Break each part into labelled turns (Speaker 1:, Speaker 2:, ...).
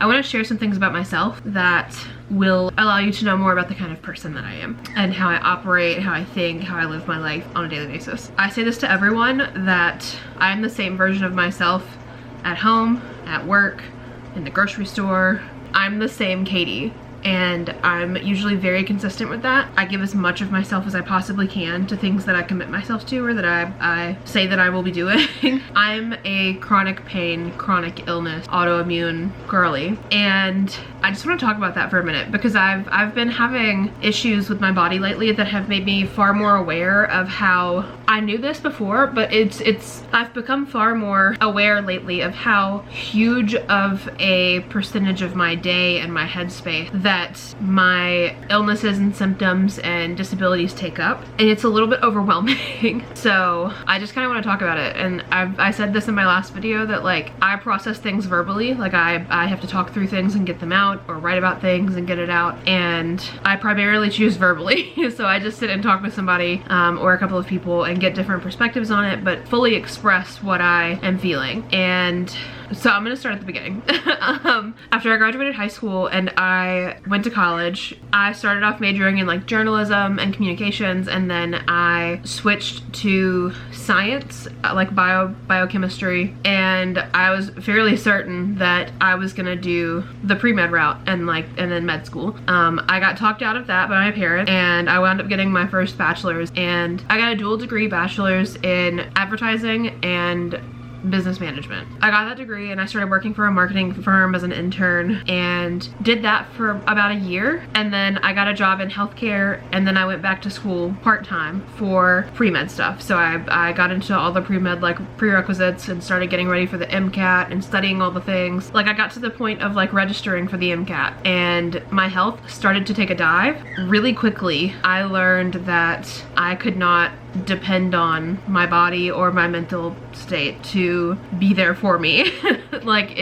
Speaker 1: I want to share some things about myself that will allow you to know more about the kind of person that I am and how I operate, how I think, how I live my life on a daily basis. I say this to everyone that I am the same version of myself at home, at work, in the grocery store. I'm the same Caiti. And I'm usually very consistent with that. I give as much of myself as I possibly can to things that I commit myself to or that I say that I will be doing. I'm a chronic pain, chronic illness, autoimmune girly. And I just want to talk about that for a minute because I've been having issues with my body lately that have made me far more aware of how I knew this before, but I've become far more aware lately of how huge of a percentage of my day and my headspace that my illnesses and symptoms and disabilities take up, and it's a little bit overwhelming. So I just kind of want to talk about it, and I said this in my last video that like I process things verbally, like I have to talk through things and get them out, or write about things and get it out, and I primarily choose verbally. So I just sit and talk with somebody or a couple of people and get different perspectives on it, but fully express what I am feeling. And so I'm gonna start at the beginning. After I graduated high school and I went to college, I started off majoring in like journalism and communications, and then I switched to science, like biochemistry, and I was fairly certain that I was gonna do the pre-med route and then med school. I got talked out of that by my parents, and I wound up getting my first bachelor's, and I got a dual degree bachelor's in advertising and business management. I got that degree and I started working for a marketing firm as an intern and did that for about a year, and then I got a job in healthcare, and then I went back to school part-time for pre-med stuff. So I got into all the pre-med like prerequisites and started getting ready for the MCAT and studying all the things. Like I got to the point of like registering for the MCAT and my health started to take a dive really quickly. I learned that I could not depend on my body or my mental state to be there for me. Like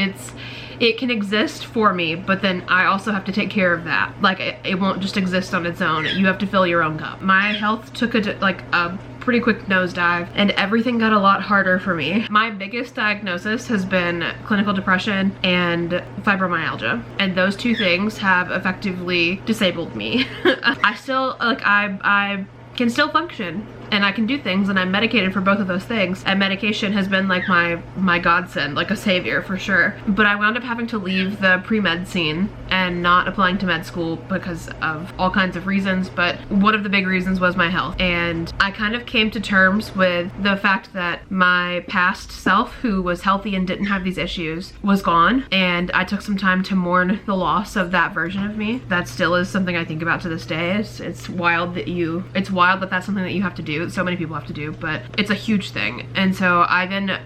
Speaker 1: it can exist for me, but then I also have to take care of that. Like it won't just exist on its own. You have to fill your own cup. My health took a pretty quick nosedive, and everything got a lot harder for me. My biggest diagnosis has been clinical depression and fibromyalgia, and those two things have effectively disabled me. I can still function and I can do things, and I'm medicated for both of those things, and medication has been like my godsend, like a savior for sure. But I wound up having to leave the pre-med scene and not applying to med school because of all kinds of reasons, but one of the big reasons was my health. And I kind of came to terms with the fact that my past self, who was healthy and didn't have these issues, was gone, and I took some time to mourn the loss of that version of me. That still is something I think about to this day. It's wild that that's something that you have to do. So many people have to do, but it's a huge thing. And so I then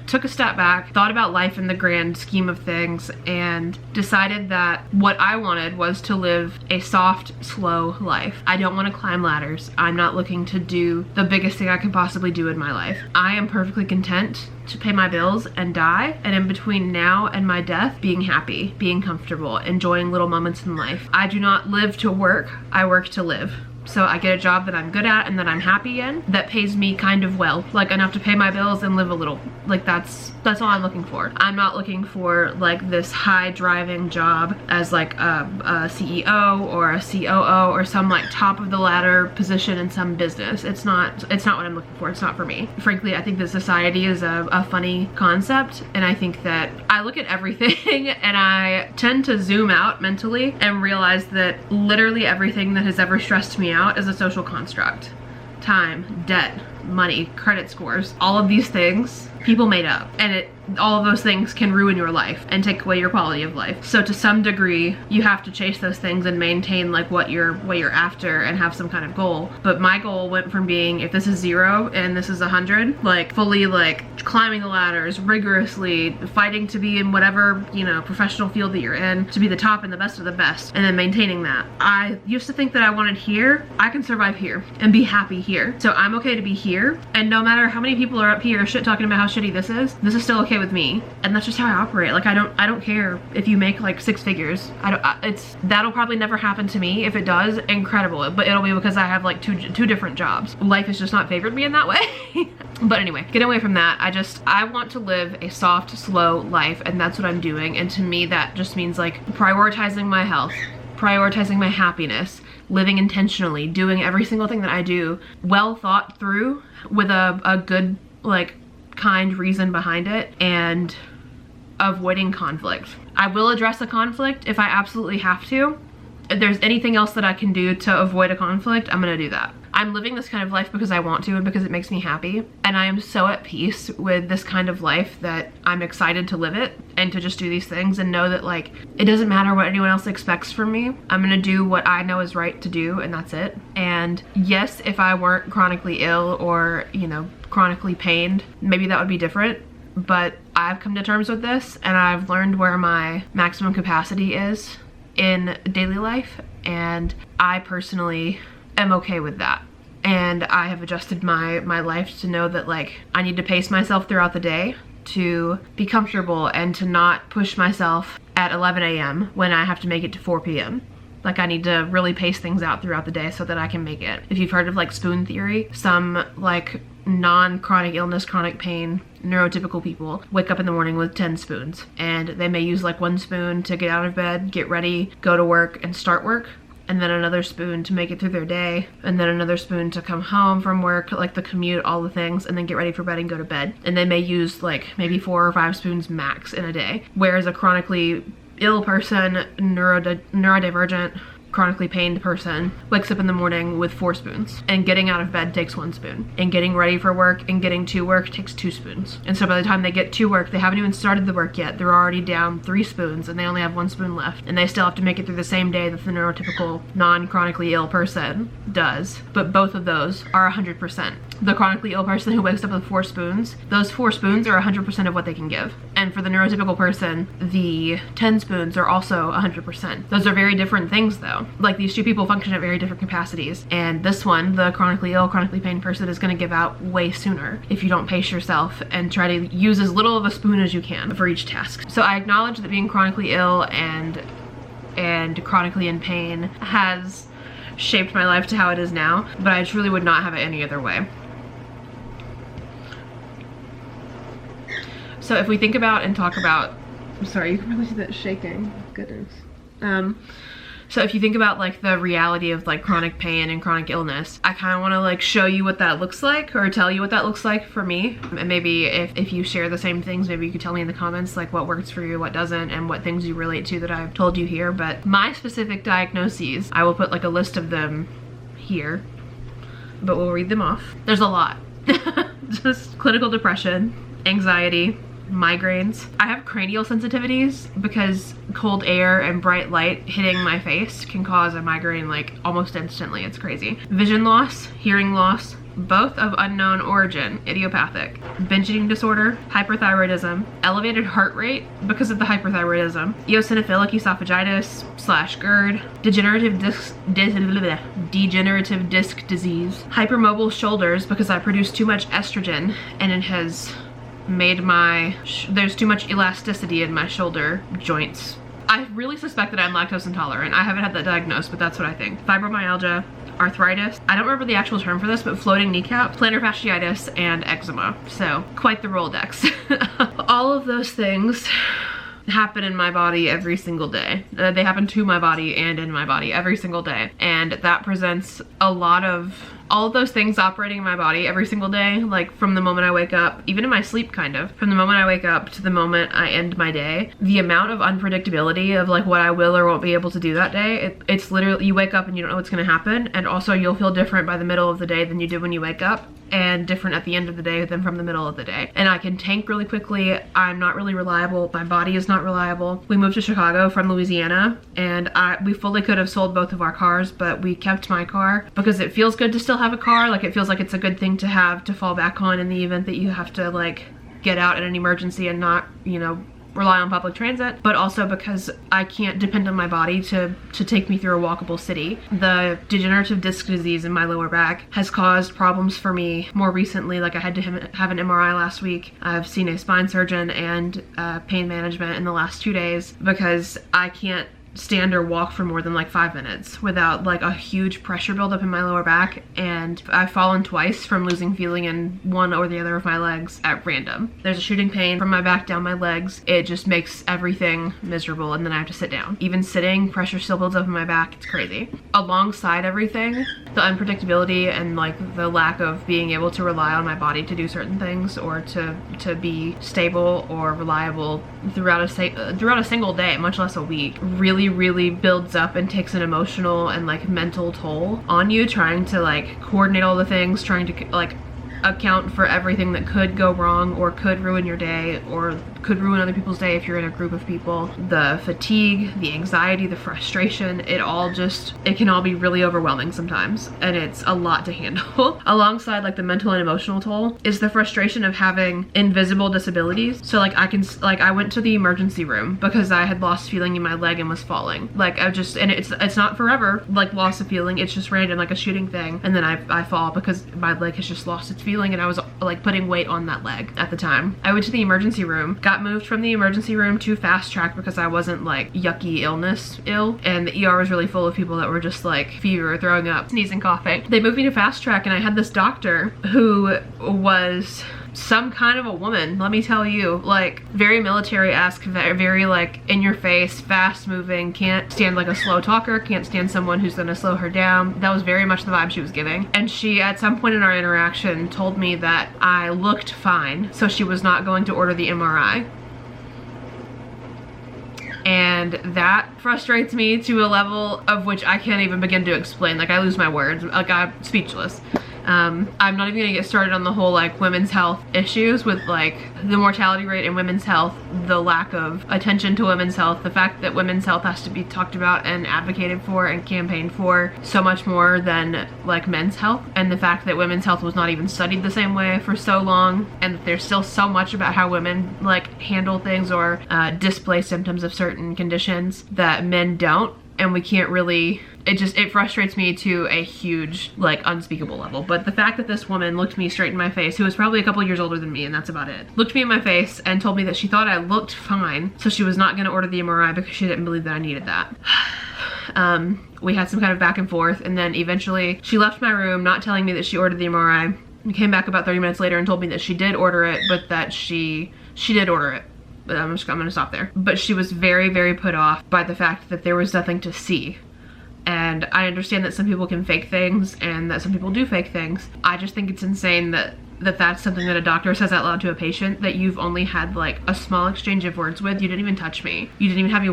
Speaker 1: took a step back, thought about life in the grand scheme of things, and decided that what I wanted was to live a soft, slow life. I don't want to climb ladders. I'm not looking to do the biggest thing I can possibly do in my life. I am perfectly content to pay my bills and die, and in between now and my death, being happy, being comfortable, enjoying little moments in life. I do not live to work, I work to live. So I get a job that I'm good at and that I'm happy in, that pays me kind of well, like enough to pay my bills and live a little. Like that's all I'm looking for. I'm not looking for like this high driving job as like a CEO or a COO or some like top of the ladder position in some business. It's not what I'm looking for. It's not for me. Frankly, I think that society is a funny concept, and I think that I look at everything and I tend to zoom out mentally and realize that literally everything that has ever stressed me out is a social construct. Time, debt, money, credit scores, all of these things people made up, and all of those things can ruin your life and take away your quality of life. So to some degree, you have to chase those things and maintain like what you're after and have some kind of goal. But my goal went from being, if this is 0 and this is 100, like fully like climbing the ladders rigorously, fighting to be in whatever, you know, professional field that you're in, to be the top and the best of the best, and then maintaining that. I used to think that I wanted here, I can survive here and be happy here. So I'm okay to be here, and no matter how many people are up here shit talking about how shitty this is still okay okay with me, and that's just how I operate. Like I don't care if you make like 6 figures. That'll probably never happen to me. If it does, incredible, but it'll be because I have like two different jobs. Life has just not favored me in that way. But anyway, get away from that. I want to live a soft, slow life, and that's what I'm doing. And to me, that just means like prioritizing my health, prioritizing my happiness, living intentionally, doing every single thing that I do well thought through with a good, like, kind reason behind it, and avoiding conflict. I will address a conflict if I absolutely have to. If there's anything else that I can do to avoid a conflict, I'm gonna do that. I'm living this kind of life because I want to and because it makes me happy. And I am so at peace with this kind of life that I'm excited to live it and to just do these things and know that, like, it doesn't matter what anyone else expects from me. I'm gonna do what I know is right to do, and that's it. And yes, if I weren't chronically ill or, you know, chronically pained, maybe that would be different. But I've come to terms with this, and I've learned where my maximum capacity is in daily life, and I personally am okay with that. And I have adjusted my life to know that, like, I need to pace myself throughout the day to be comfortable and to not push myself at 11 a.m. when I have to make it to 4 p.m. Like, I need to really pace things out throughout the day so that I can make it. If you've heard of like spoon theory, some like non-chronic illness, chronic pain, neurotypical people wake up in the morning with 10 spoons, and they may use like 1 spoon to get out of bed, get ready, go to work and start work, and then another spoon to make it through their day, and then another spoon to come home from work, like the commute, all the things, and then get ready for bed and go to bed. And they may use like maybe 4 or 5 spoons max in a day. Whereas a chronically ill person, neurodivergent, chronically pained person wakes up in the morning with 4 spoons, and getting out of bed takes 1 spoon, and getting ready for work and getting to work takes 2 spoons. And so by the time they get to work, they haven't even started the work yet, they're already down 3 spoons, and they only have 1 spoon left, and they still have to make it through the same day that the neurotypical non-chronically ill person does. But both of those are 100%. The chronically ill person who wakes up with 4 spoons, those 4 spoons are 100% of what they can give. And for the neurotypical person, the 10 spoons are also 100%. Those are very different things though. Like, these 2 people function at very different capacities. And this one, the chronically ill, chronically pained person, is gonna give out way sooner if you don't pace yourself and try to use as little of a spoon as you can for each task. So I acknowledge that being chronically ill and chronically in pain has shaped my life to how it is now, but I truly would not have it any other way. So if we think about and talk about, I'm sorry, you can really see that shaking, goodness. So if you think about like the reality of like chronic pain and chronic illness, I kind of want to like show you what that looks like, or tell you what that looks like for me. And maybe if you share the same things, maybe you could tell me in the comments like what works for you, what doesn't, and what things you relate to that I've told you here. But my specific diagnoses, I will put like a list of them here, but we'll read them off. There's a lot. Just clinical depression, anxiety, migraines. I have cranial sensitivities because cold air and bright light hitting my face can cause a migraine like almost instantly. It's crazy. Vision loss, hearing loss, both of unknown origin, idiopathic. Binge eating disorder, hyperthyroidism, elevated heart rate because of the hyperthyroidism, eosinophilic esophagitis / GERD, degenerative disc disease, hypermobile shoulders because I produce too much estrogen and it has made there's too much elasticity in my shoulder joints. I really suspect that I'm lactose intolerant. I haven't had that diagnosed, but that's what I think. Fibromyalgia, arthritis, I don't remember the actual term for this, but floating kneecap, plantar fasciitis, and eczema. So quite the Rolodex. All of those things happen in my body every single day. They happen to my body and in my body every single day. And that presents a lot of all of those things operating in my body every single day, like from the moment I wake up, even in my sleep kind of, from the moment I wake up to the moment I end my day, the amount of unpredictability of like what I will or won't be able to do that day, it's literally, you wake up and you don't know what's gonna happen, and also you'll feel different by the middle of the day than you did when you wake up, and different at the end of the day than from the middle of the day. And I can tank really quickly. I'm not really reliable. My body is not reliable. We moved to Chicago from Louisiana, and we fully could have sold both of our cars, but we kept my car because it feels good to still have a car. Like, it feels like it's a good thing to have to fall back on in the event that you have to like get out in an emergency and not, you know, rely on public transit, but also because I can't depend on my body to take me through a walkable city. The degenerative disc disease in my lower back has caused problems for me more recently. Like I had to have an MRI last week. I've seen a spine surgeon and pain management in the last 2 days because I can't stand or walk for more than like 5 minutes without like a huge pressure buildup in my lower back, and I've fallen twice from losing feeling in one or the other of my legs at random. There's a shooting pain from my back down my legs. It just makes everything miserable, and then I have to sit down. Even sitting, pressure still builds up in my back. It's crazy. Alongside everything, the unpredictability and like the lack of being able to rely on my body to do certain things or to be stable or reliable throughout a single day, much less a week, really builds up and takes an emotional and like mental toll on you, trying to like coordinate all the things, trying to like account for everything that could go wrong or could ruin your day or could ruin other people's day if you're in a group of people. The fatigue, the anxiety, the frustration, it can all be really overwhelming sometimes, and it's a lot to handle. Alongside like the mental and emotional toll is the frustration of having invisible disabilities. So like I went to the emergency room because I had lost feeling in my leg and was falling. Like and it's not forever like loss of feeling, it's just random, like a shooting thing, and then I fall because my leg has just lost its feeling, and I was like putting weight on that leg at the time. I went to the emergency room, got moved from the emergency room to fast track because I wasn't like yucky ill, and the ER was really full of people that were just like fever, throwing up, sneezing, coughing. They moved me to fast track, and I had this doctor who was some kind of a woman, let me tell you, like very military-esque, very like in your face, fast moving, can't stand like a slow talker, can't stand someone who's gonna slow her down. That was very much the vibe she was giving. And she at some point in our interaction told me that I looked fine, so she was not going to order the MRI. And that frustrates me to a level of which I can't even begin to explain. Like I lose my words, like I'm speechless. I'm not even gonna get started on the whole like women's health issues with like the mortality rate in women's health, the lack of attention to women's health, the fact that women's health has to be talked about and advocated for and campaigned for so much more than like men's health, and the fact that women's health was not even studied the same way for so long, and that there's still so much about how women like handle things or display symptoms of certain conditions that men don't. And we can't really, it frustrates me to a huge, like, unspeakable level. But the fact that this woman looked me straight in my face, who was probably a couple years older than me, and that's about it, looked me in my face and told me that she thought I looked fine, so she was not gonna order the MRI because she didn't believe that I needed that. We had some kind of back and forth, and then eventually she left my room, not telling me that she ordered the MRI, and came back about 30 minutes later and told me that she did order it, but that she did order it. I'm gonna stop there. But she was very put off by the fact that there was nothing to see. And I understand that some people can fake things and that some people do fake things. I just think it's insane that that's something that a doctor says out loud to a patient that you've only had like a small exchange of words with. You didn't even touch me. You didn't even have me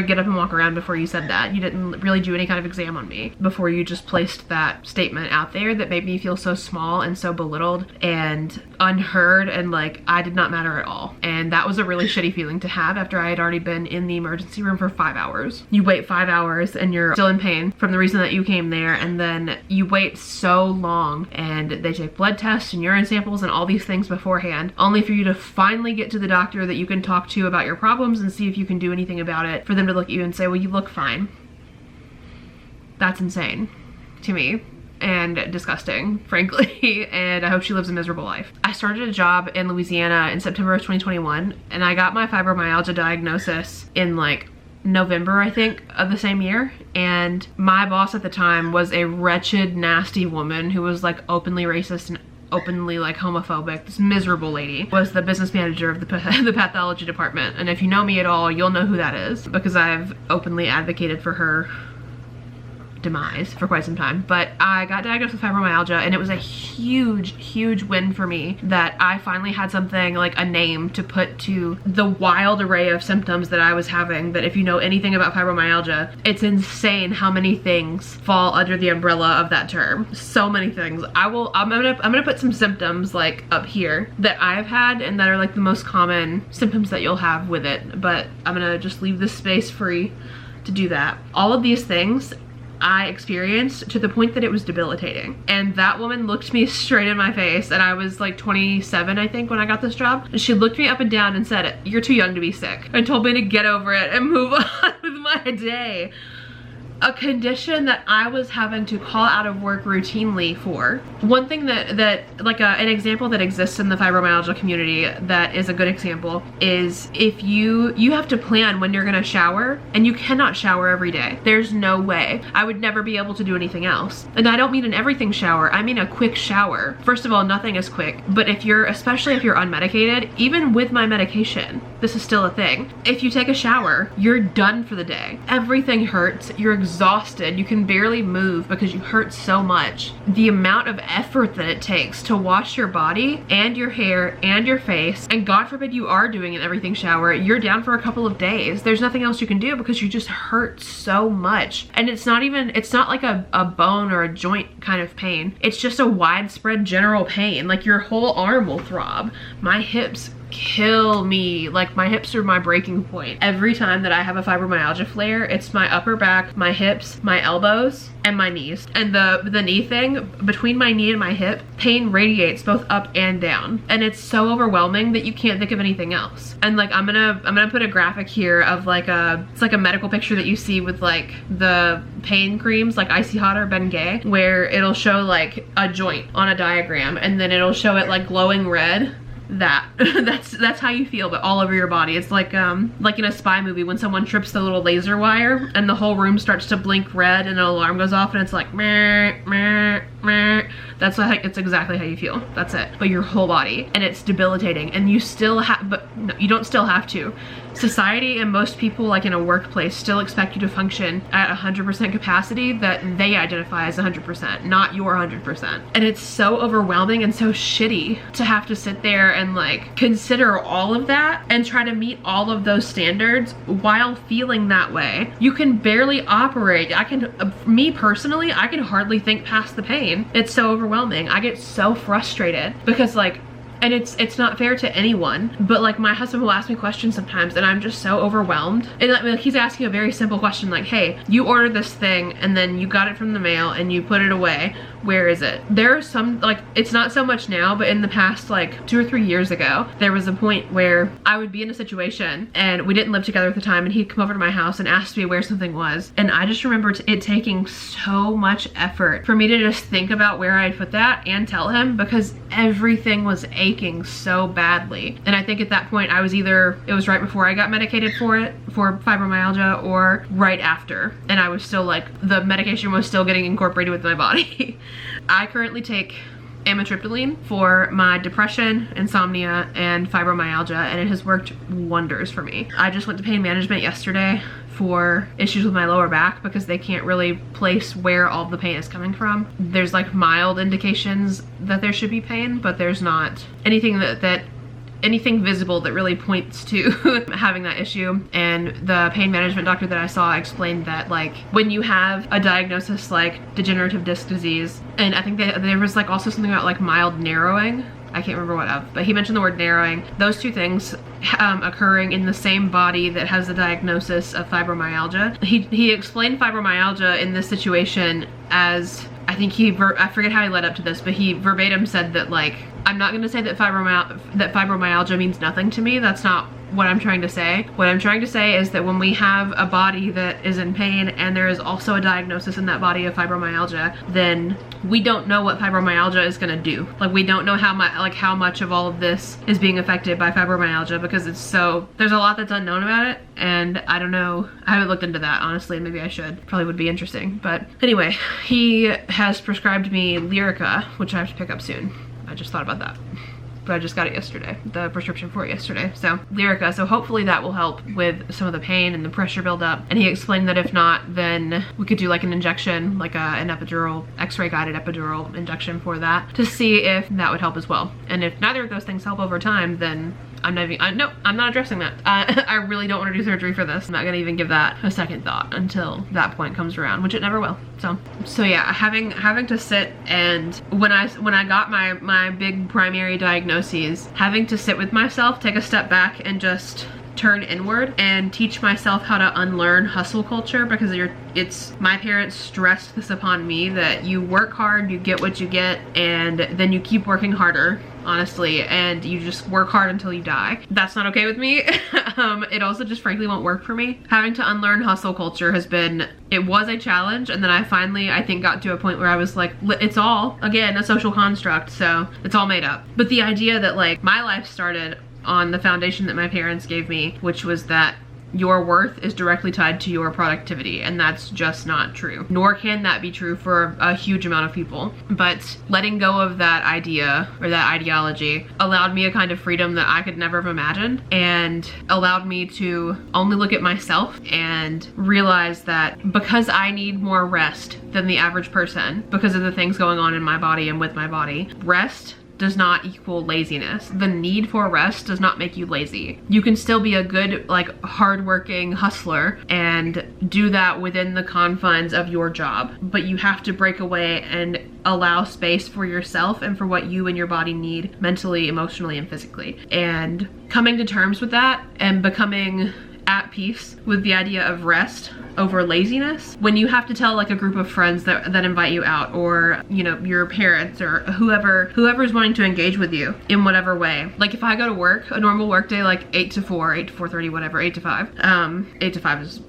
Speaker 1: get up and walk around before you said that. You didn't really do any kind of exam on me before you just placed that statement out there that made me feel so small and so belittled and unheard, and like I did not matter at all. And that was a really shitty feeling to have after I had already been in the emergency room for 5 hours. You wait 5 hours and you're still in pain from the reason that you came there, and then you wait so long and they take blood tests and urine samples and all these things beforehand, only for you to finally get to the doctor that you can talk to about your problems and see if you can do anything about it, for them to look at you and say, well, you look fine. That's insane to me and disgusting, frankly, and I hope she lives a miserable life. I started a job in Louisiana in September of 2021, and I got my fibromyalgia diagnosis in like November, I think, of the same year. And my boss at the time was a wretched, nasty woman who was like openly racist and openly like homophobic. This miserable lady was the business manager of the pathology department, and if you know me at all, you'll know who that is because I've openly advocated for her demise for quite some time. But I got diagnosed with fibromyalgia, and it was a huge win for me that I finally had something like a name to put to the wild array of symptoms that I was having. That if you know anything about fibromyalgia, it's insane how many things fall under the umbrella of that term. So many things. I'm gonna put some symptoms like up here that I've had and that are like the most common symptoms that you'll have with it, but I'm gonna just leave this space free to do that. All of these things I experienced to the point that it was debilitating. And that woman looked me straight in my face, and I was like 27, I think, when I got this job. And she looked me up and down and said, "You're too young to be sick," and told me to get over it and move on with my day. A condition that I was having to call out of work routinely for. One thing that like an example that exists in the fibromyalgia community that is a good example is if you have to plan when you're gonna shower, and you cannot shower every day. There's no way. I would never be able to do anything else. And I don't mean an everything shower, I mean a quick shower. First of all, nothing is quick, but especially if you're unmedicated, even with my medication, this is still a thing. If you take a shower, you're done for the day. Everything hurts, you're exhausted, you can barely move because you hurt so much. The amount of effort that it takes to wash your body and your hair and your face, and God forbid you are doing an everything shower, you're down for a couple of days. There's nothing else you can do because you just hurt so much. And it's not like a bone or a joint kind of pain. It's just a widespread general pain. Like your whole arm will throb. My hips kill me. Like my hips are my breaking point. Every time that I have a fibromyalgia flare, it's my upper back, my hips, my elbows, and my knees. And the knee thing, between my knee and my hip, pain radiates both up and down. And it's so overwhelming that you can't think of anything else. And like I'm gonna put a graphic here of like it's like a medical picture that you see with like the pain creams like Icy Hot or Bengay, where it'll show like a joint on a diagram, and then it'll show it like glowing red. That's how you feel, but all over your body. It's like in a spy movie when someone trips the little laser wire and the whole room starts to blink red and an alarm goes off and it's like meh, meh, meh. It's exactly how you feel. That's it. But your whole body, and it's debilitating, and you still have, but no, you don't still have to. Society and most people like in a workplace still expect you to function at 100% capacity that they identify as 100%, not your 100%. And it's so overwhelming and so shitty to have to sit there and like consider all of that and try to meet all of those standards while feeling that way. You can barely operate. Me personally, I can hardly think past the pain. It's so overwhelming. I get so frustrated because like, and it's not fair to anyone, but like my husband will ask me questions sometimes and I'm just so overwhelmed. And like he's asking a very simple question like, hey, you ordered this thing and then you got it from the mail and you put it away. Where is it? There are some, like, it's not so much now, but in the past like 2 or 3 years ago, there was a point where I would be in a situation and we didn't live together at the time, and he'd come over to my house and ask me where something was. And I just remember it taking so much effort for me to just think about where I'd put that and tell him, because everything was aching so badly. And I think at that point I was it was right before I got medicated for fibromyalgia, or right after. And I was still like, the medication was still getting incorporated with my body. I currently take amitriptyline for my depression, insomnia, and fibromyalgia, and it has worked wonders for me. I just went to pain management yesterday for issues with my lower back because they can't really place where all the pain is coming from. There's like mild indications that there should be pain, but there's not anything anything visible that really points to having that issue. And the pain management doctor that I saw explained that like when you have a diagnosis like degenerative disc disease, and I think that there was like also something about like mild narrowing, I can't remember what of, but he mentioned the word narrowing. Those two things occurring in the same body that has the diagnosis of fibromyalgia. He explained fibromyalgia in this situation as, I think I forget how he led up to this, but he verbatim said that like, I'm not gonna say that fibromyalgia means nothing to me. That's not what I'm trying to say. What I'm trying to say is that when we have a body that is in pain and there is also a diagnosis in that body of fibromyalgia, then we don't know what fibromyalgia is gonna do. Like we don't know how much of all of this is being affected by fibromyalgia, because there's a lot that's unknown about it, and I don't know. I haven't looked into that honestly. Maybe I should. Probably would be interesting. But anyway, he has prescribed me Lyrica, which I have to pick up soon. I just thought about that. But I just got it yesterday, the prescription for it yesterday. So Lyrica, so hopefully that will help with some of the pain and the pressure buildup. And he explained that if not, then we could do like an injection, like an epidural, x-ray guided epidural injection for that, to see if that would help as well. And if neither of those things help over time, then I'm not addressing that. I really don't want to do surgery for this. I'm not gonna even give that a second thought until that point comes around, which it never will. So yeah, having to sit, and when I got my big primary diagnoses, having to sit with myself, take a step back, and just turn inward and teach myself how to unlearn hustle culture, because my parents stressed this upon me, that you work hard, you get what you get, and then you keep working harder, honestly, and you just work hard until you die. That's not okay with me. It also just frankly won't work for me. Having to unlearn hustle culture it was a challenge, and then I finally, I think, got to a point where I was like, it's all, again, a social construct, so it's all made up. But the idea that like my life started on the foundation that my parents gave me, which was that your worth is directly tied to your productivity, and that's just not true. Nor can that be true for a huge amount of people. But letting go of that idea or that ideology allowed me a kind of freedom that I could never have imagined, and allowed me to only look at myself and realize that because I need more rest than the average person, because of the things going on in my body and with my body, rest does not equal laziness. The need for rest does not make you lazy. You can still be a good, like, hardworking hustler and do that within the confines of your job, but you have to break away and allow space for yourself and for what you and your body need mentally, emotionally, and physically. And coming to terms with that and becoming at peace with the idea of rest over laziness. When you have to tell like a group of friends that invite you out, or you know, your parents or whoever's wanting to engage with you in whatever way. Like if I go to work, a normal work day, like 8 to 4, 8 to 4:30, whatever, 8 to 5. 8 to 5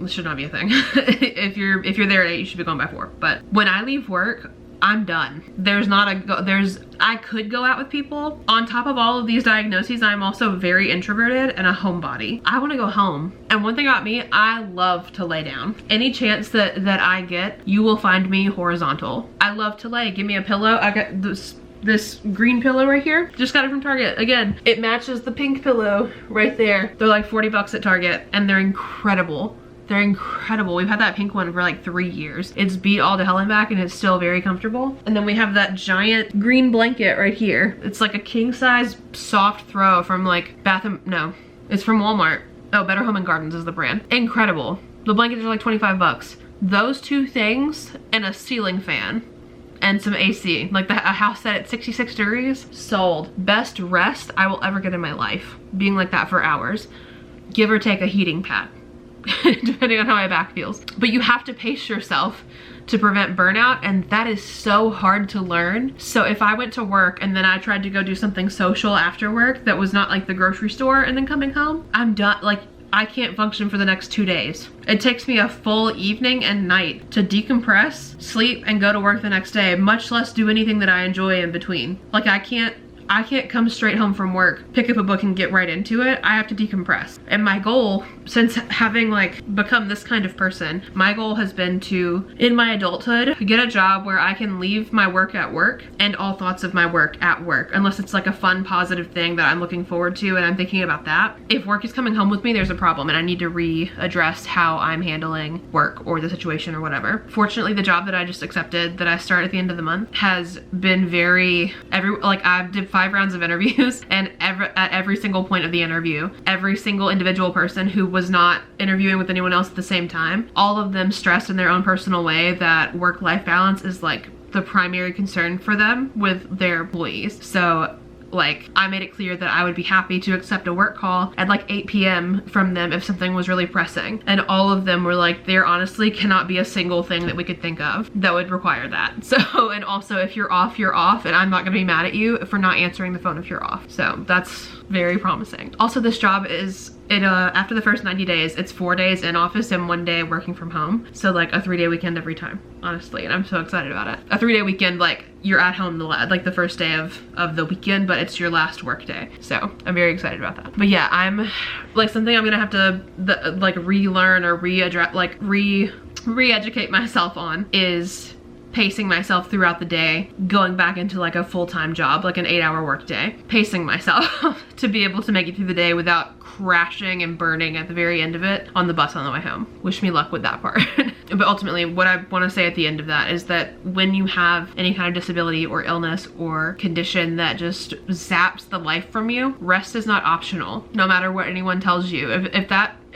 Speaker 1: should not be a thing. if you're there at 8, you should be going by 4. But when I leave work, I'm done. I could go out with people. On top of all of these diagnoses, I'm also very introverted and a homebody. I want to go home. And one thing about me, I love to lay down. Any chance that I get, you will find me horizontal. I love to lay. Give me a pillow. I got this green pillow right here. Just got it from Target. Again, it matches the pink pillow right there. They're like 40 bucks at Target, and they're incredible. They're incredible. We've had that pink one for like 3 years. It's beat all to hell and back, and it's still very comfortable. And then we have that giant green blanket right here. It's like a king size soft throw from like it's from Walmart. Oh, Better Home and Gardens is the brand. Incredible. The blankets are like 25 bucks. Those two things and a ceiling fan and some AC, like a house set at 66 degrees, sold. Best rest I will ever get in my life. Being like that for hours. Give or take a heating pad. Depending on how my back feels. But you have to pace yourself to prevent burnout, and that is so hard to learn. So if I went to work and then I tried to go do something social after work that was not like the grocery store and then coming home, I'm done. Like, I can't function for the next 2 days. It takes me a full evening and night to decompress, sleep, and go to work the next day, much less do anything that I enjoy in between. Like, I can't come straight home from work, pick up a book, and get right into it. I have to decompress. And my goal, since having like become this kind of person, my goal has been to, in my adulthood, get a job where I can leave my work at work and all thoughts of my work at work, unless it's like a fun, positive thing that I'm looking forward to and I'm thinking about that. If work is coming home with me, there's a problem, and I need to readdress how I'm handling work or the situation or whatever. Fortunately, the job that I just accepted, that I start at the end of the month, has been I did 5 rounds of interviews, and at every single point of the interview, every single individual person who was not interviewing with anyone else at the same time, all of them stressed in their own personal way that work-life balance is like the primary concern for them with their employees. So like, I made it clear that I would be happy to accept a work call at like 8 p.m. from them if something was really pressing. And all of them were like, there honestly cannot be a single thing that we could think of that would require that. So, and also if you're off, and I'm not gonna be mad at you for not answering the phone if you're off. So that's very promising. Also, this job is, after the first 90 days, it's 4 days in office and 1 day working from home. So like a 3-day weekend every time, honestly, and I'm so excited about it. A 3-day weekend, like you're at home like the first day of the weekend, but it's your last work day. So I'm very excited about that. But yeah, I'm like, something I'm gonna have to like relearn or re-educate myself on is pacing myself throughout the day, going back into like a full-time job, like an 8-hour work day, pacing myself to be able to make it through the day without crashing and burning at the very end of it on the bus on the way home. Wish me luck with that part. But ultimately, what I want to say at the end of that is that when you have any kind of disability or illness or condition that just zaps the life from you, rest is not optional, no matter what anyone tells you.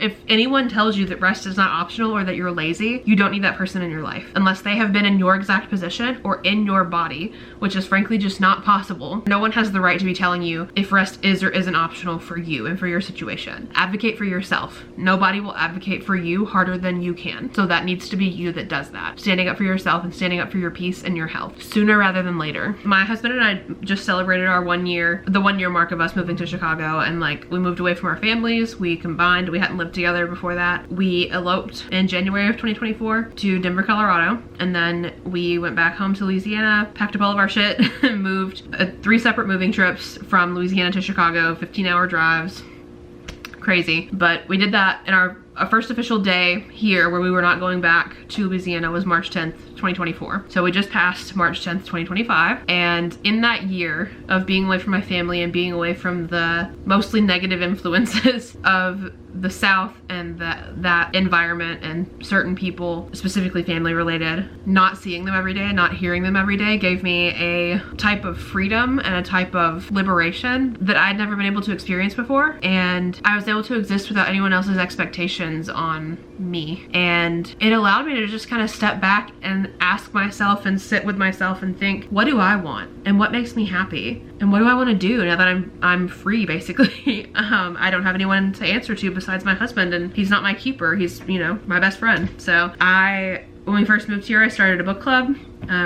Speaker 1: If anyone tells you that rest is not optional or that you're lazy, you don't need that person in your life. Unless they have been in your exact position or in your body, which is frankly just not possible. No one has the right to be telling you if rest is or isn't optional for you and for your situation. Advocate for yourself. Nobody will advocate for you harder than you can. So that needs to be you that does that. Standing up for yourself and standing up for your peace and your health sooner rather than later. My husband and I just celebrated our the 1 year mark of us moving to Chicago, and like we moved away from our families. We combined. We hadn't lived together before that. We eloped in January of 2024 to Denver, Colorado, and then we went back home to Louisiana, packed up all of our shit, and moved 3 separate moving trips from Louisiana to Chicago, 15-hour drives. Crazy, but we did that, and our first official day here where we were not going back to Louisiana was March 10th, 2024. So we just passed March 10th, 2025. And in that year of being away from my family and being away from the mostly negative influences of the South and that environment and certain people, specifically family related, not seeing them every day, not hearing them every day, gave me a type of freedom and a type of liberation that I'd never been able to experience before. And I was able to exist without anyone else's expectations on me. And it allowed me to just kind of step back and ask myself and sit with myself and think, what do I want? And what makes me happy? And what do I want to do now that I'm free, basically? I don't have anyone to answer to besides my husband, and he's not my keeper. He's, you know, my best friend. So when we first moved here, I started a book club.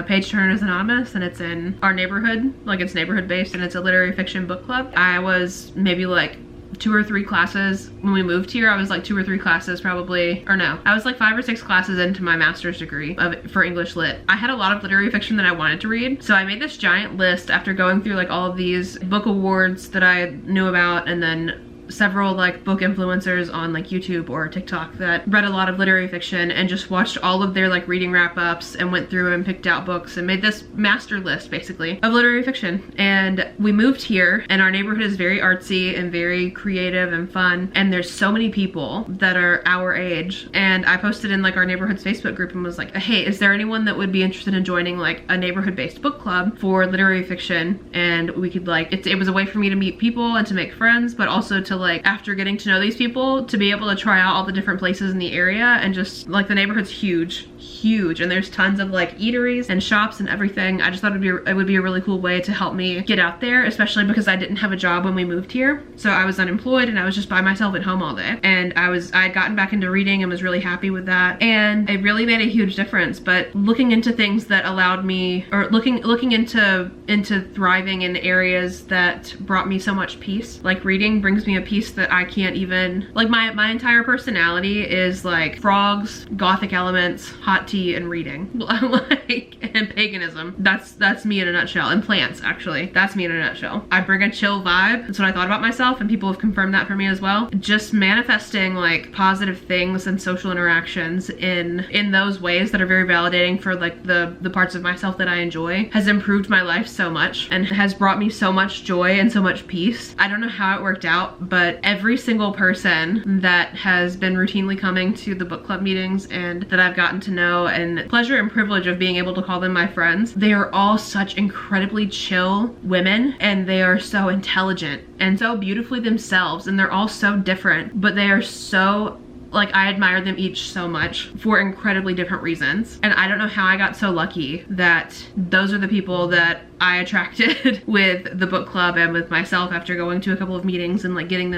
Speaker 1: Page Turners Anonymous, and it's in our neighborhood. Like, it's neighborhood based, and it's a literary fiction book club. I was maybe like 2 or 3 classes when we moved here. I was like 2 or 3 classes probably, or no, I was like 5 or 6 classes into my master's degree for English Lit. I had a lot of literary fiction that I wanted to read, so I made this giant list after going through like all of these book awards that I knew about, and then several like book influencers on like YouTube or TikTok that read a lot of literary fiction, and just watched all of their like reading wrap-ups and went through and picked out books and made this master list basically of literary fiction. And we moved here, and our neighborhood is very artsy and very creative and fun, and there's so many people that are our age. And I posted in like our neighborhood's Facebook group and was like, hey, is there anyone that would be interested in joining like a neighborhood based book club for literary fiction? And we could like, it was a way for me to meet people and to make friends, but also to like, after getting to know these people, to be able to try out all the different places in the area. And just like, the neighborhood's huge, and there's tons of like eateries and shops and everything. I just thought it would be a really cool way to help me get out there, especially because I didn't have a job when we moved here. So I was unemployed and I was just by myself at home all day, and I had gotten back into reading and was really happy with that, and it really made a huge difference. But looking into things that allowed me, or looking into thriving in areas that brought me so much peace, like reading brings me a peace that I can't even, like my entire personality is like frogs, gothic elements, hot tea, and reading. Like, and paganism. That's me in a nutshell. And plants, actually. That's me in a nutshell. I bring a chill vibe. That's what I thought about myself, and people have confirmed that for me as well. Just manifesting like positive things and social interactions in those ways that are very validating for like the parts of myself that I enjoy has improved my life so much and has brought me so much joy and so much peace. I don't know how it worked out, but every single person that has been routinely coming to the book club meetings and that I've gotten to know, and pleasure and privilege of being able to call them my friends, they are all such incredibly chill women, and they are so intelligent and so beautifully themselves, and they're all so different, but they are so, like, I admire them each so much for incredibly different reasons. And I don't know how I got so lucky that those are the people that I attracted with the book club and with myself after going to a couple of meetings and like getting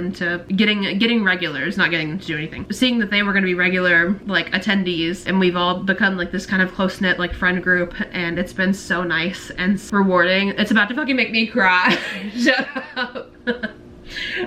Speaker 1: regulars, not getting them to do anything, seeing that they were going to be regular like attendees, and we've all become like this kind of close-knit like friend group, and it's been so nice and rewarding. It's about to fucking make me cry. Shut up.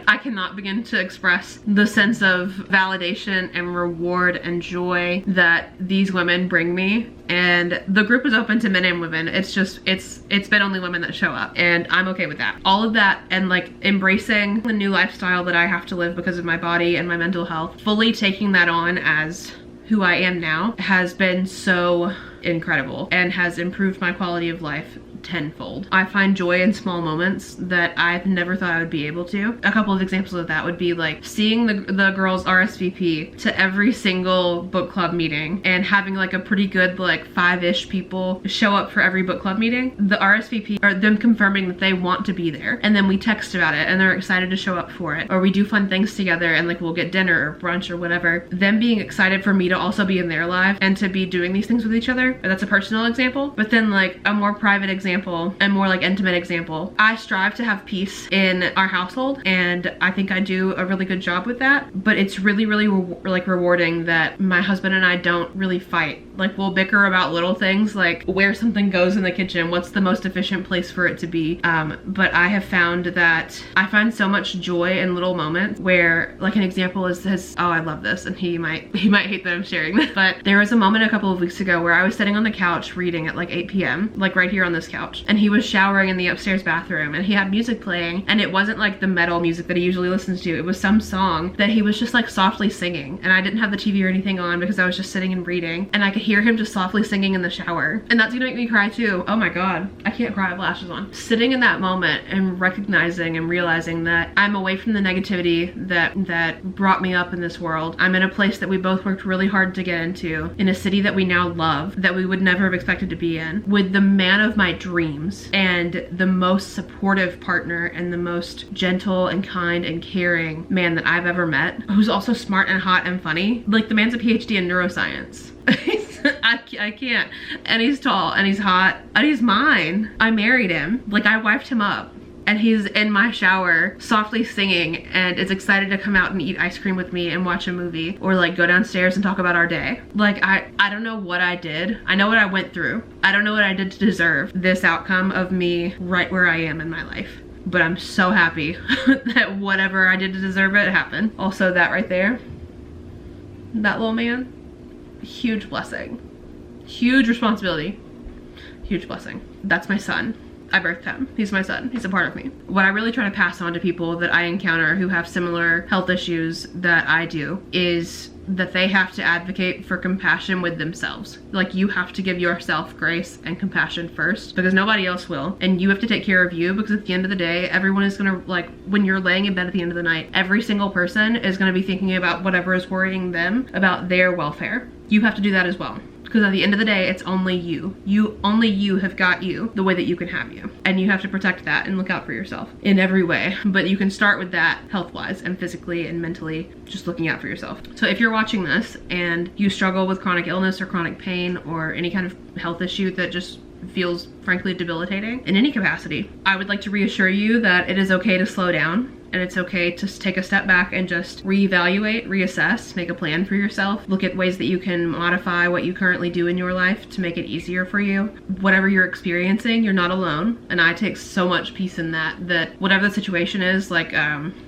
Speaker 1: I cannot begin to express the sense of validation and reward and joy that these women bring me. And the group is open to men and women. It's just, it's been only women that show up, and I'm okay with that. All of that, and like embracing the new lifestyle that I have to live because of my body and my mental health, fully taking that on as who I am now, has been so incredible and has improved my quality of life tenfold. I find joy in small moments that I've never thought I would be able to. A couple of examples of that would be like seeing the girls RSVP to every single book club meeting and having like a pretty good like 5-ish people show up for every book club meeting. The RSVP or them confirming that they want to be there, and then we text about it and they're excited to show up for it, or we do fun things together and like we'll get dinner or brunch or whatever. Them being excited for me to also be in their life and to be doing these things with each other. That's a personal example. But then like a more private example and more like intimate example, I strive to have peace in our household and I think I do a really good job with that. But it's really like rewarding that my husband and I don't really fight. Like we'll bicker about little things like where something goes in the kitchen, what's the most efficient place for it to be. But I have found that I find so much joy in little moments where, like an example is his, oh I love this, and he might hate that I'm sharing this, but there was a moment a couple of weeks ago where I was sitting on the couch reading at like 8 p.m. like right here on this couch, and he was showering in the upstairs bathroom and he had music playing, and it wasn't like the metal music that he usually listens to. It was some song that he was just like softly singing, and I didn't have the TV or anything on because I was just sitting and reading, and I could hear him just softly singing in the shower. And that's gonna make me cry too. Oh my god, I can't cry, I have lashes on. Sitting in that moment and recognizing and realizing that I'm away from the negativity that brought me up in this world. I'm in a place that we both worked really hard to get into, in a city that we now love, that we would never have expected to be in, with the man of my dreams and the most supportive partner and the most gentle and kind and caring man that I've ever met, who's also smart and hot and funny. Like the man's a PhD in neuroscience. I can't. And he's tall and he's hot and he's mine. I married him. Like I wifed him up. And he's in my shower softly singing and is excited to come out and eat ice cream with me and watch a movie or like go downstairs and talk about our day. Like I don't know what I did. I know what I went through. I don't know what I did to deserve this outcome of me right where I am in my life. But I'm so happy that whatever I did to deserve it happened. Also that right there, that little man, huge blessing. Huge responsibility. Huge blessing. That's my son. I birthed him. He's my son. He's a part of me. What I really try to pass on to people that I encounter who have similar health issues that I do is that they have to advocate for compassion with themselves. Like you have to give yourself grace and compassion first because nobody else will. And you have to take care of you because at the end of the day, everyone is gonna, like when you're laying in bed at the end of the night, every single person is gonna be thinking about whatever is worrying them about their welfare. You have to do that as well. Because at the end of the day, it's only you. Only you have got you the way that you can have you. And you have to protect that and look out for yourself in every way. But you can start with that health-wise and physically and mentally, just looking out for yourself. So if you're watching this and you struggle with chronic illness or chronic pain or any kind of health issue that just feels frankly debilitating in any capacity, I would like to reassure you that it is okay to slow down. And it's okay to take a step back and just reevaluate, reassess, make a plan for yourself. Look at ways that you can modify what you currently do in your life to make it easier for you. Whatever you're experiencing, you're not alone. And I take so much peace in that whatever the situation is, like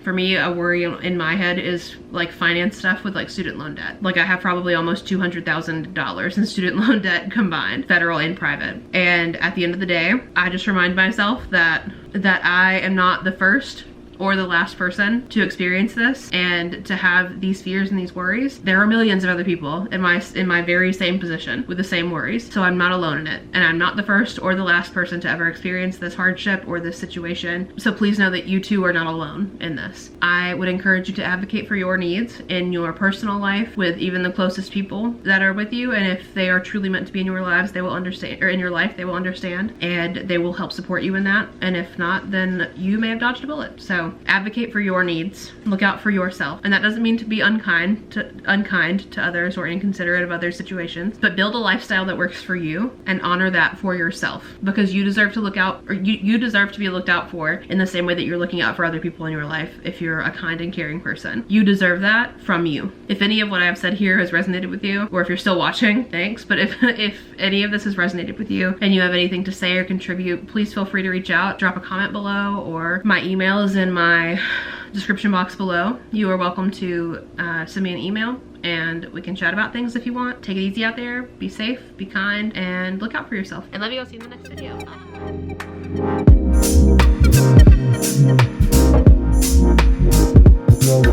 Speaker 1: for me, a worry in my head is like finance stuff with like student loan debt. Like I have probably almost $200,000 in student loan debt combined, federal and private. And at the end of the day, I just remind myself that I am not the first or the last person to experience this and to have these fears and these worries. There are millions of other people in my very same position with the same worries. So I'm not alone in it. And I'm not the first or the last person to ever experience this hardship or this situation. So please know that you too are not alone in this. I would encourage you to advocate for your needs in your personal life with even the closest people that are with you. And if they are truly meant to be in your lives, they will understand, or in your life, they will understand and they will help support you in that. And if not, then you may have dodged a bullet. So advocate for your needs, look out for yourself. And that doesn't mean to be unkind to others or inconsiderate of other situations, but build a lifestyle that works for you and honor that for yourself, because you deserve to look out, or you deserve to be looked out for in the same way that you're looking out for other people in your life. If you're a kind and caring person, you deserve that from you. If any of what I've said here has resonated with you, or if you're still watching, thanks. But if any of this has resonated with you and you have anything to say or contribute, please feel free to reach out, drop a comment below, or my email is in my description box below. You are welcome to send me an email and we can chat about things if you want. Take it easy out there, be safe, be kind, and look out for yourself. And love you. I'll see you in the next video. Bye.